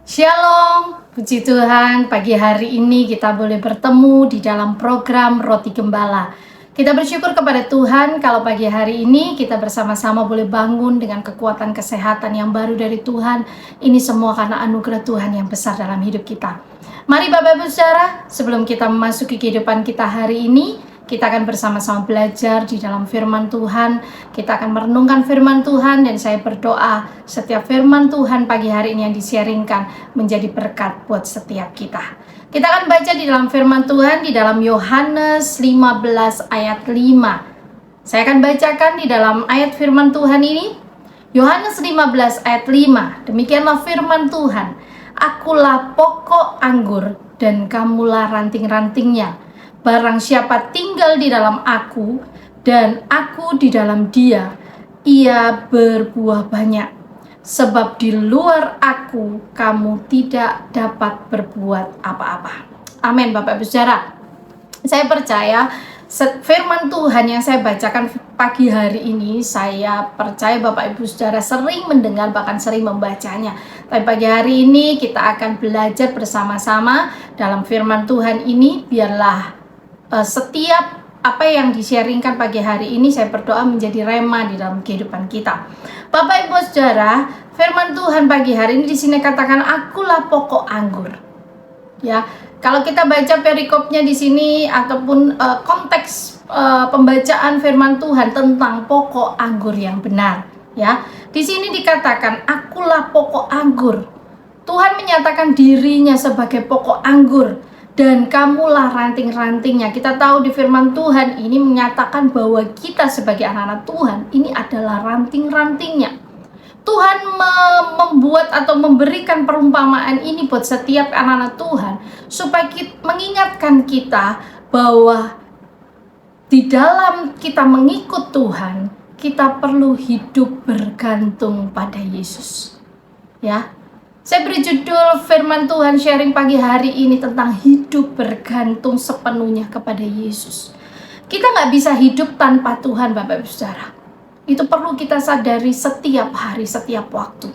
Shalom, puji Tuhan, pagi hari ini kita boleh bertemu di dalam program Roti Gembala. Kita bersyukur kepada Tuhan kalau pagi hari ini kita bersama-sama boleh bangun dengan kekuatan kesehatan yang baru dari Tuhan. Ini semua karena anugerah Tuhan yang besar dalam hidup kita. Mari Bapak Ibu Saudara, sebelum kita memasuki kehidupan kita hari ini, kita akan bersama-sama belajar di dalam firman Tuhan. Kita akan merenungkan firman Tuhan, dan saya berdoa setiap firman Tuhan pagi hari ini yang disiaringkan menjadi berkat buat setiap kita. Kita akan baca di dalam firman Tuhan di dalam Yohanes 15 ayat 5. Saya akan bacakan di dalam ayat firman Tuhan ini. Yohanes 15 ayat 5. Demikianlah firman Tuhan. Akulah pokok anggur dan kamulah ranting-rantingnya. Barang siapa tinggal di dalam aku dan aku di dalam dia, ia berbuah banyak. Sebab di luar aku kamu tidak dapat berbuat apa-apa. Amin Bapak Ibu Saudara. Saya percaya firman Tuhan yang saya bacakan pagi hari ini, saya percaya Bapak Ibu Saudara sering mendengar, bahkan sering membacanya. Tapi pagi hari ini kita akan belajar bersama-sama dalam firman Tuhan ini. Biarlah setiap apa yang disiaringkan pagi hari ini saya berdoa menjadi rema di dalam kehidupan kita. Bapak Ibu Saudara, firman Tuhan pagi hari ini di sini katakan akulah pokok anggur. Ya, kalau kita baca perikopnya di sini ataupun konteks pembacaan firman Tuhan tentang pokok anggur yang benar, ya. Di sini dikatakan akulah pokok anggur. Tuhan menyatakan dirinya sebagai pokok anggur. Dan kamulah ranting-rantingnya. Kita tahu di firman Tuhan ini menyatakan bahwa kita sebagai anak-anak Tuhan ini adalah ranting-rantingnya. Tuhan membuat atau memberikan perumpamaan ini buat setiap anak-anak Tuhan supaya kita, mengingatkan kita bahwa di dalam kita mengikut Tuhan, kita perlu hidup bergantung pada Yesus. Ya. Saya beri judul firman Tuhan sharing pagi hari ini tentang hidup bergantung sepenuhnya kepada Yesus. Kita nggak bisa hidup tanpa Tuhan Bapak Ibu Saudara. Itu perlu kita sadari setiap hari, setiap waktu.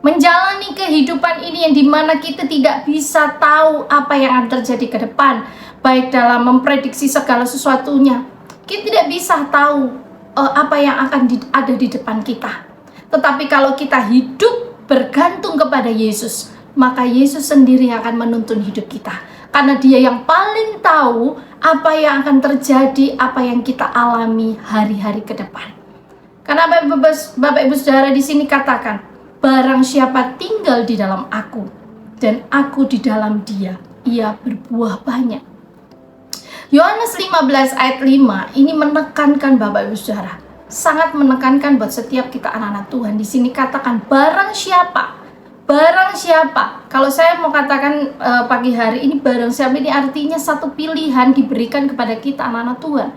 Menjalani kehidupan ini yang dimana kita tidak bisa tahu apa yang akan terjadi ke depan. Baik dalam memprediksi segala sesuatunya. Kita tidak bisa tahu apa yang akan ada di depan kita. Tetapi kalau kita hidup bergantung kepada Yesus, maka Yesus sendiri akan menuntun hidup kita. Karena dia yang paling tahu apa yang akan terjadi, apa yang kita alami hari-hari ke depan. Karena Bapak Ibu Saudara di sini katakan, barang siapa tinggal di dalam aku dan aku di dalam dia, ia berbuah banyak. Yohanes 15 ayat 5 ini menekankan Bapak Ibu Saudara, sangat menekankan buat setiap kita anak-anak Tuhan. Di sini katakan barang siapa. Kalau saya mau katakan pagi hari ini barang siapa ini artinya satu pilihan diberikan kepada kita anak-anak Tuhan.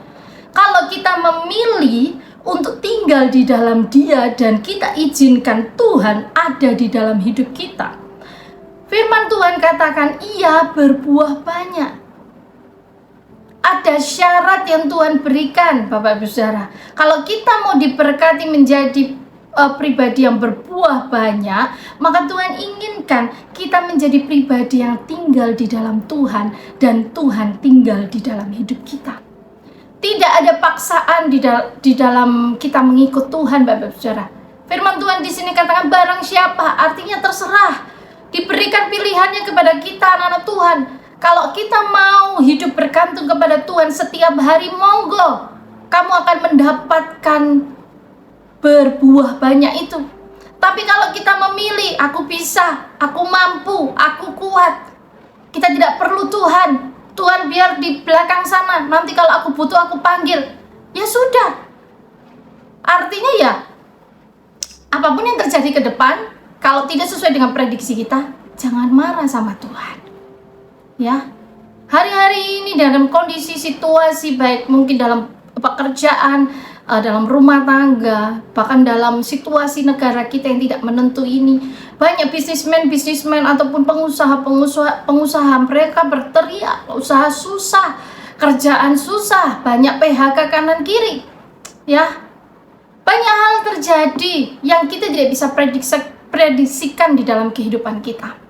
Kalau kita memilih untuk tinggal di dalam Dia dan kita izinkan Tuhan ada di dalam hidup kita, firman Tuhan katakan ia berbuah banyak. Ada syarat yang Tuhan berikan Bapak Ibu Saudara. Kalau kita mau diberkati menjadi pribadi yang berbuah banyak, maka Tuhan inginkan kita menjadi pribadi yang tinggal di dalam Tuhan dan Tuhan tinggal di dalam hidup kita. Tidak ada paksaan di dalam kita mengikut Tuhan Bapak Ibu Saudara. Firman Tuhan di sini katakan barang siapa, artinya terserah. Diberikan pilihannya kepada kita anak-anak Tuhan. Kalau kita mau hidup bergantung kepada Tuhan setiap hari, monggo, kamu akan mendapatkan berbuah banyak itu. Tapi kalau kita memilih, aku bisa, aku mampu, aku kuat, kita tidak perlu Tuhan. Tuhan biar di belakang sana, nanti kalau aku butuh aku panggil. Ya sudah. Artinya ya, apapun yang terjadi ke depan, kalau tidak sesuai dengan prediksi kita, jangan marah sama Tuhan. Ya, hari-hari ini dalam kondisi situasi baik mungkin dalam pekerjaan, dalam rumah tangga, bahkan dalam situasi negara kita yang tidak menentu ini, banyak bisnismen ataupun pengusaha mereka berteriak, usaha susah, kerjaan susah, banyak PHK kanan kiri. Ya, banyak hal terjadi yang kita tidak bisa prediksikan di dalam kehidupan kita.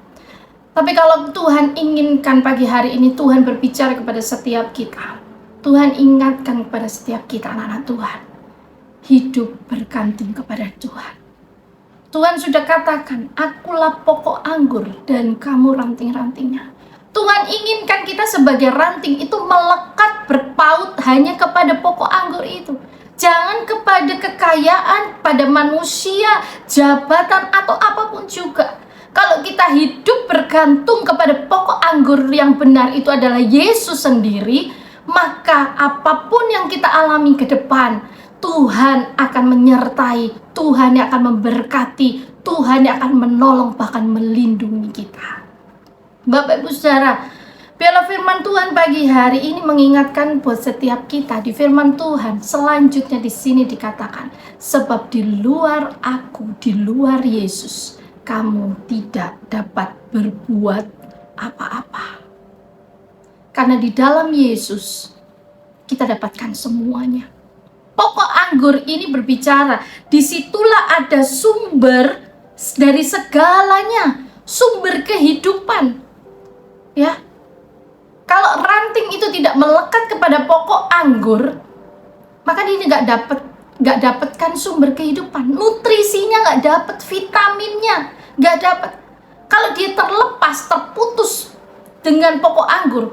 Tapi kalau Tuhan inginkan pagi hari ini, Tuhan berbicara kepada setiap kita. Tuhan ingatkan kepada setiap kita anak-anak Tuhan. Hidup bergantung kepada Tuhan. Tuhan sudah katakan, akulah pokok anggur dan kamu ranting-rantingnya. Tuhan inginkan kita sebagai ranting itu melekat berpaut hanya kepada pokok anggur itu. Jangan kepada kekayaan, pada manusia, jabatan, atau apapun juga. Kalau kita hidup bergantung kepada pokok anggur yang benar itu adalah Yesus sendiri, maka apapun yang kita alami ke depan, Tuhan akan menyertai, Tuhan yang akan memberkati, Tuhan yang akan menolong, bahkan melindungi kita. Bapak Ibu Saudara, biarlah firman Tuhan pagi hari ini mengingatkan buat setiap kita. Di firman Tuhan selanjutnya di sini dikatakan, sebab di luar aku, di luar Yesus, kamu tidak dapat berbuat apa-apa. Karena di dalam Yesus kita dapatkan semuanya. Pokok anggur ini berbicara, disitulah ada sumber dari segalanya, sumber kehidupan. Ya, kalau ranting itu tidak melekat kepada pokok anggur, maka dia nggak dapatkan sumber kehidupan, nutrisinya nggak dapat, vitaminnya nggak dapat. Kalau dia terputus dengan pokok anggur,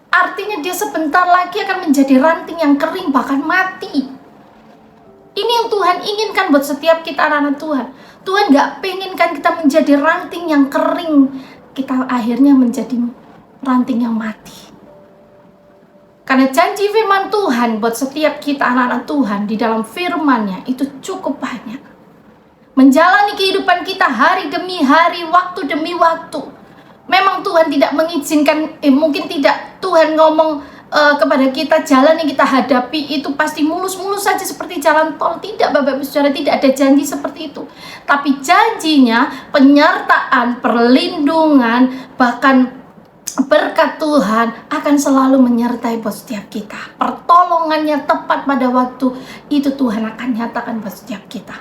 artinya dia sebentar lagi akan menjadi ranting yang kering, bahkan mati. Ini yang Tuhan inginkan buat setiap kita anak-anak Tuhan. Tuhan nggak penginkan kita menjadi ranting yang kering, kita akhirnya menjadi ranting yang mati. Karena janji firman Tuhan buat setiap kita anak-anak Tuhan di dalam firman-Nya itu cukup banyak. Menjalani kehidupan kita hari demi hari, waktu demi waktu. Memang Tuhan tidak mengizinkan, mungkin tidak Tuhan ngomong kepada kita jalan yang kita hadapi itu pasti mulus-mulus saja seperti jalan tol. Tidak Bapak Ibu Saudara, tidak ada janji seperti itu. Tapi janjinya penyertaan, perlindungan, bahkan berkat Tuhan akan selalu menyertai buat setiap kita. Pertolongannya tepat pada waktu itu Tuhan akan nyatakan buat setiap kita.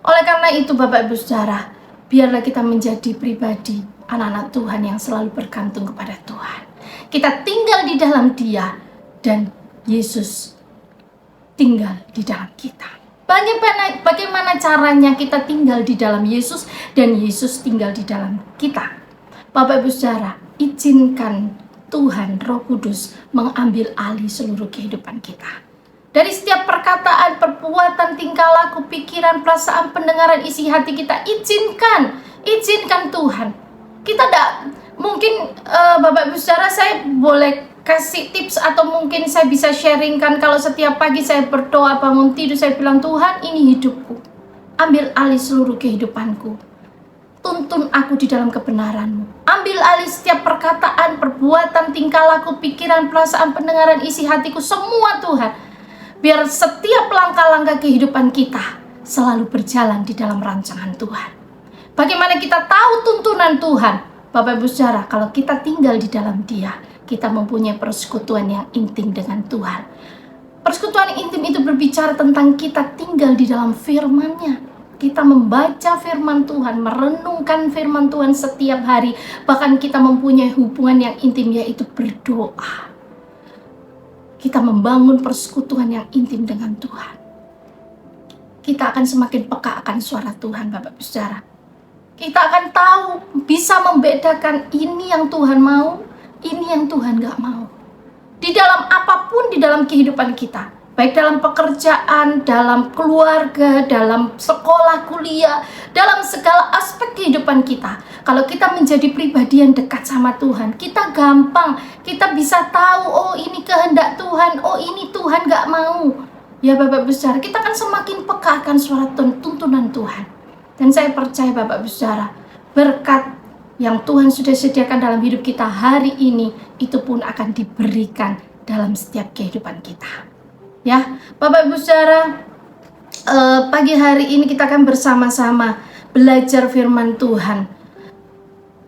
Oleh karena itu Bapak Ibu Saudara, biarlah kita menjadi pribadi anak-anak Tuhan yang selalu bergantung kepada Tuhan. Kita tinggal di dalam Dia dan Yesus tinggal di dalam kita. Bagaimana caranya kita tinggal di dalam Yesus dan Yesus tinggal di dalam kita? Bapak Ibu Saudara, izinkan Tuhan Roh Kudus mengambil alih seluruh kehidupan kita. Dari setiap perkataan, perbuatan, tingkah laku, pikiran, perasaan, pendengaran, isi hati kita, izinkan Tuhan. Kita mungkin Bapak Ibu Saudara, saya boleh kasih tips atau mungkin saya bisa sharingkan kalau setiap pagi saya berdoa bangun tidur, saya bilang, Tuhan ini hidupku, ambil alih seluruh kehidupanku, tuntun aku di dalam kebenaran-Mu, ambil alih setiap perkataan, perbuatan, tingkah laku, pikiran, perasaan, pendengaran, isi hatiku, semua Tuhan. Biar setiap langkah-langkah kehidupan kita selalu berjalan di dalam rancangan Tuhan. Bagaimana kita tahu tuntunan Tuhan? Bapak Ibu Saudara, kalau kita tinggal di dalam Dia, kita mempunyai persekutuan yang intim dengan Tuhan. Persekutuan yang intim itu berbicara tentang kita tinggal di dalam firman-Nya. Kita membaca firman Tuhan, merenungkan firman Tuhan setiap hari. Bahkan kita mempunyai hubungan yang intim, yaitu berdoa. Kita membangun persekutuan yang intim dengan Tuhan. Kita akan semakin peka akan suara Tuhan Bapak Ibu Saudara. Kita akan tahu, bisa membedakan ini yang Tuhan mau, ini yang Tuhan gak mau. Di dalam apapun di dalam kehidupan kita, baik dalam pekerjaan, dalam keluarga, dalam sekolah, kuliah, dalam segala aspek kehidupan kita. Kalau kita menjadi pribadi yang dekat sama Tuhan, kita gampang, kita bisa tahu, oh ini kehendak Tuhan, oh ini Tuhan gak mau. Ya Bapak Ibu Saudara, kita akan semakin peka akan suara tuntunan Tuhan. Dan saya percaya Bapak Ibu Saudara, berkat yang Tuhan sudah sediakan dalam hidup kita hari ini, itu pun akan diberikan dalam setiap kehidupan kita. Ya, Bapak Ibu Saudara, pagi hari ini kita akan bersama-sama belajar firman Tuhan.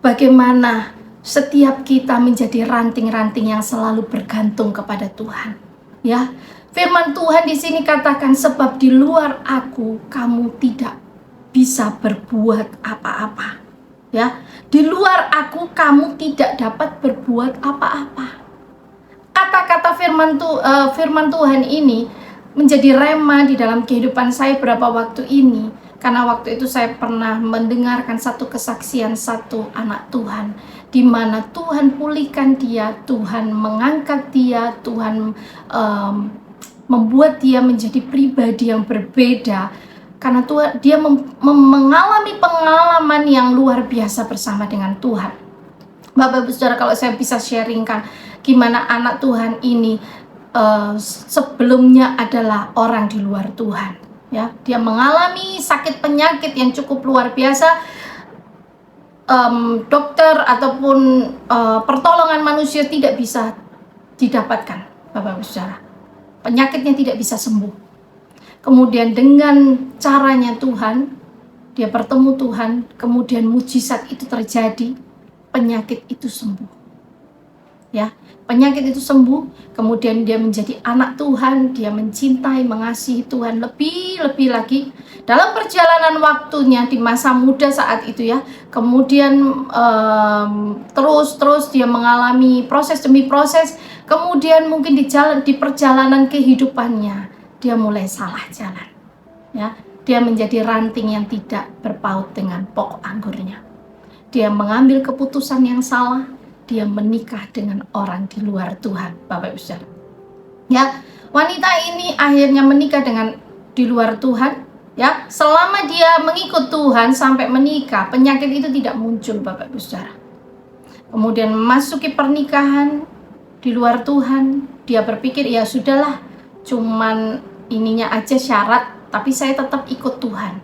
Bagaimana setiap kita menjadi ranting-ranting yang selalu bergantung kepada Tuhan. Ya, firman Tuhan di sini katakan, sebab di luar aku kamu tidak bisa berbuat apa-apa. Ya, Di luar aku, kamu tidak dapat berbuat apa-apa. Kata-kata firman Tuhan ini menjadi rema di dalam kehidupan saya beberapa waktu ini. Karena waktu itu saya pernah mendengarkan satu kesaksian satu anak Tuhan, di mana Tuhan pulihkan dia, Tuhan mengangkat dia, Tuhan membuat dia menjadi pribadi yang berbeda. Karena dia mengalami pengalaman yang luar biasa bersama dengan Tuhan. Bapak Ibu Saudara, kalau saya bisa sharingkan gimana anak Tuhan ini sebelumnya adalah orang di luar Tuhan, ya, dia mengalami sakit penyakit yang cukup luar biasa. Dokter ataupun pertolongan manusia tidak bisa didapatkan, Bapak Ibu Saudara. Penyakitnya tidak bisa sembuh. Kemudian dengan caranya Tuhan, dia bertemu Tuhan, kemudian mujizat itu terjadi, penyakit itu sembuh. Ya, penyakit itu sembuh, kemudian dia menjadi anak Tuhan, dia mencintai, mengasihi Tuhan lebih lagi. Dalam perjalanan waktunya di masa muda saat itu ya, kemudian terus dia mengalami proses demi proses, kemudian mungkin di perjalanan kehidupannya, dia mulai salah jalan. Ya, dia menjadi ranting yang tidak berpaut dengan pokok anggurnya. Dia mengambil keputusan yang salah, dia menikah dengan orang di luar Tuhan, Bapak Ibu Saudara. Ya, wanita ini akhirnya menikah dengan di luar Tuhan, ya. Selama dia mengikut Tuhan sampai menikah, penyakit itu tidak muncul, Bapak Ibu Saudara. Kemudian memasuki pernikahan di luar Tuhan, dia berpikir ya sudahlah, cuman ininya aja syarat, tapi saya tetap ikut Tuhan,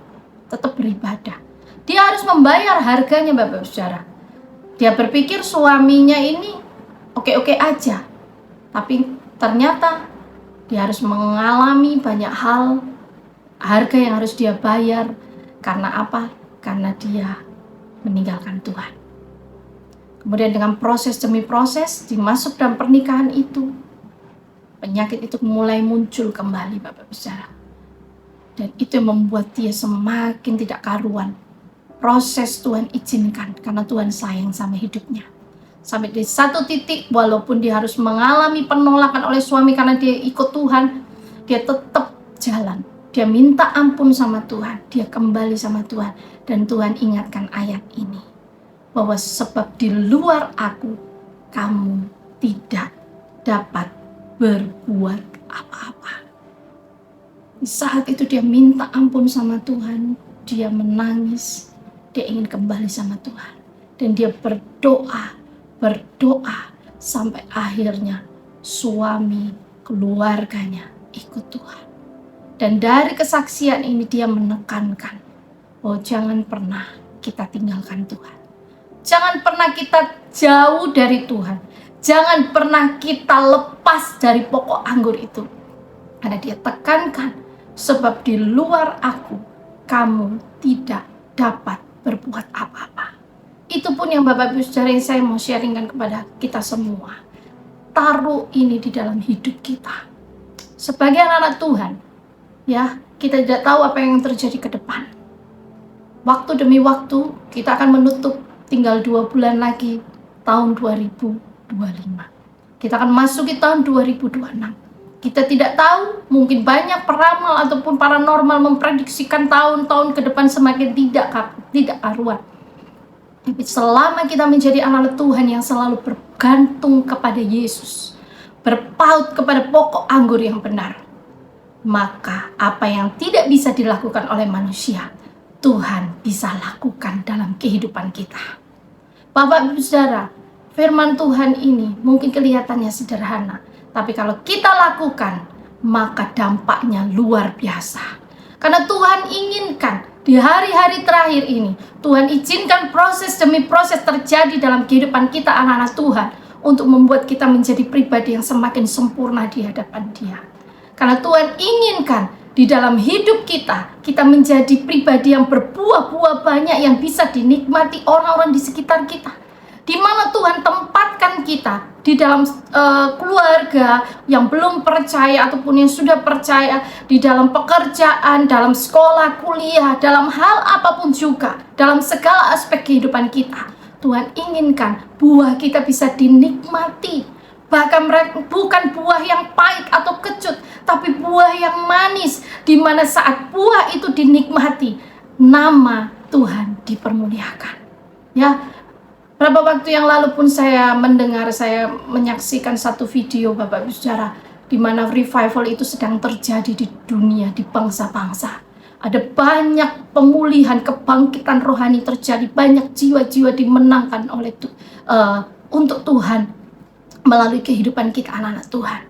tetap beribadah. Dia harus membayar harganya, Bapak Ibu Saudara. Dia berpikir suaminya ini oke-oke aja, tapi ternyata dia harus mengalami banyak hal, harga yang harus dia bayar. Karena apa? Karena dia meninggalkan Tuhan. Kemudian dengan proses demi proses, dimasuk dalam pernikahan itu, penyakit itu mulai muncul kembali, Bapak Ibu Saudara. Dan itu yang membuat dia semakin tidak karuan. Proses Tuhan izinkan karena Tuhan sayang sama hidupnya. Sampai di satu titik, walaupun dia harus mengalami penolakan oleh suami karena dia ikut Tuhan, dia tetap jalan. Dia minta ampun sama Tuhan, dia kembali sama Tuhan. Dan Tuhan ingatkan ayat ini, bahwa sebab di luar aku, kamu tidak dapat berbuat apa-apa. Di saat itu dia minta ampun sama Tuhan, dia menangis, dia ingin kembali sama Tuhan. Dan dia berdoa sampai akhirnya suami keluarganya ikut Tuhan. Dan dari kesaksian ini dia menekankan, oh jangan pernah kita tinggalkan Tuhan. Jangan pernah kita jauh dari Tuhan. Jangan pernah kita lepas dari pokok anggur itu. Karena dia tekankan, sebab di luar aku, kamu tidak dapat berbuat apa-apa. Itu pun yang Bapak Ibu Saudara yang saya mau sharingkan kepada kita semua. Taruh ini di dalam hidup kita. Sebagai anak-anak Tuhan, ya, kita tidak tahu apa yang terjadi ke depan. Waktu demi waktu, kita akan menutup tinggal 2 bulan lagi tahun 2025. Kita akan masuki tahun 2026. Kita tidak tahu, mungkin banyak peramal ataupun paranormal memprediksikan tahun-tahun ke depan semakin tidak karuan. Tapi selama kita menjadi anak Tuhan yang selalu bergantung kepada Yesus, berpaut kepada pokok anggur yang benar, maka apa yang tidak bisa dilakukan oleh manusia, Tuhan bisa lakukan dalam kehidupan kita. Bapak Ibu Saudara, firman Tuhan ini mungkin kelihatannya sederhana, tapi kalau kita lakukan, maka dampaknya luar biasa. Karena Tuhan inginkan di hari-hari terakhir ini, Tuhan izinkan proses demi proses terjadi dalam kehidupan kita anak-anak Tuhan, untuk membuat kita menjadi pribadi yang semakin sempurna di hadapan Dia. Karena Tuhan inginkan di dalam hidup kita, kita menjadi pribadi yang berbuah-buah banyak yang bisa dinikmati orang-orang di sekitar kita. Di mana Tuhan tempatkan kita di dalam keluarga yang belum percaya ataupun yang sudah percaya, di dalam pekerjaan, dalam sekolah, kuliah, dalam hal apapun juga, dalam segala aspek kehidupan kita. Tuhan inginkan buah kita bisa dinikmati. Bahkan bukan buah yang pahit atau kecut, tapi buah yang manis, di mana saat buah itu dinikmati, nama Tuhan dipermuliakan. Ya, berapa waktu yang lalu pun saya menyaksikan satu video Bapak Ibu Saudara, di mana revival itu sedang terjadi di dunia, di bangsa-bangsa. Ada banyak pemulihan, kebangkitan rohani terjadi, banyak jiwa-jiwa dimenangkan oleh untuk Tuhan melalui kehidupan kita anak-anak Tuhan.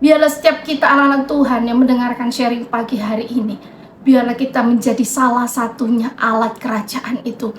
Biarlah setiap kita anak-anak Tuhan yang mendengarkan sharing pagi hari ini, biarlah kita menjadi salah satunya alat kerajaan itu.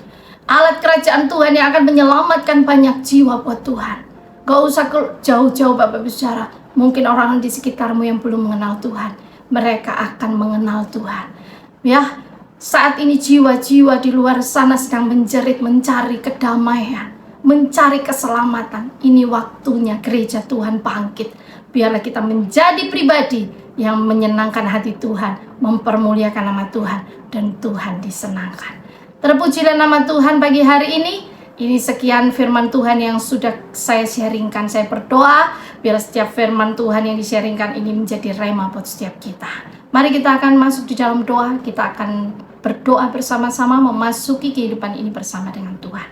Alat kerajaan Tuhan yang akan menyelamatkan banyak jiwa buat Tuhan. Gak usah jauh-jauh Bapak Ibu Saudara. Mungkin orang di sekitarmu yang belum mengenal Tuhan, mereka akan mengenal Tuhan. Ya, saat ini jiwa-jiwa di luar sana sedang menjerit, mencari kedamaian, mencari keselamatan. Ini waktunya gereja Tuhan bangkit. Biarlah kita menjadi pribadi yang menyenangkan hati Tuhan, mempermuliakan nama Tuhan, dan Tuhan disenangkan. Terpujilah nama Tuhan pagi hari ini. Ini sekian firman Tuhan yang sudah saya sharingkan. Saya berdoa biar setiap firman Tuhan yang di-sharingkan ini menjadi rema buat setiap kita. Mari kita akan masuk di dalam doa. Kita akan berdoa bersama-sama memasuki kehidupan ini bersama dengan Tuhan.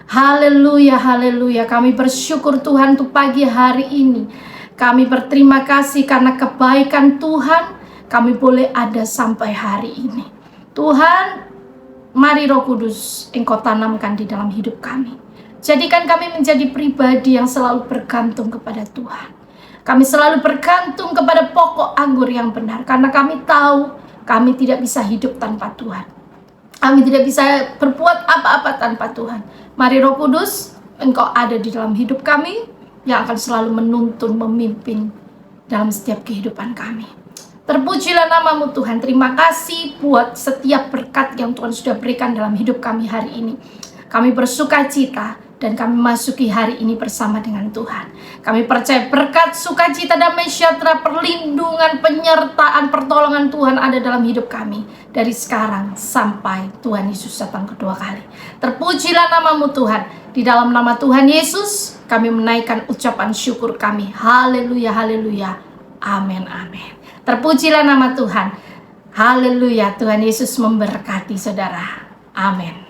Haleluya, haleluya. Kami bersyukur Tuhan untuk pagi hari ini. Kami berterima kasih karena kebaikan Tuhan kami boleh ada sampai hari ini. Tuhan, mari Roh Kudus Engkau tanamkan di dalam hidup kami. Jadikan kami menjadi pribadi yang selalu bergantung kepada Tuhan. Kami selalu bergantung kepada pokok anggur yang benar. Karena kami tahu kami tidak bisa hidup tanpa Tuhan. Kami tidak bisa berbuat apa-apa tanpa Tuhan. Mari Roh Kudus, Engkau ada di dalam hidup kami, yang akan selalu menuntun, memimpin dalam setiap kehidupan kami. Terpujilah namamu Tuhan. Terima kasih buat setiap berkat yang Tuhan sudah berikan dalam hidup kami hari ini. Kami bersuka cita dan kami masuki hari ini bersama dengan Tuhan. Kami percaya berkat, sukacita, damai sejahtera, perlindungan, penyertaan, pertolongan Tuhan ada dalam hidup kami. Dari sekarang sampai Tuhan Yesus datang kedua kali. Terpujilah namamu Tuhan. Di dalam nama Tuhan Yesus kami menaikkan ucapan syukur kami. Haleluya, haleluya. Amin, amin. Terpujilah nama Tuhan. Haleluya, Tuhan Yesus memberkati saudara. Amin.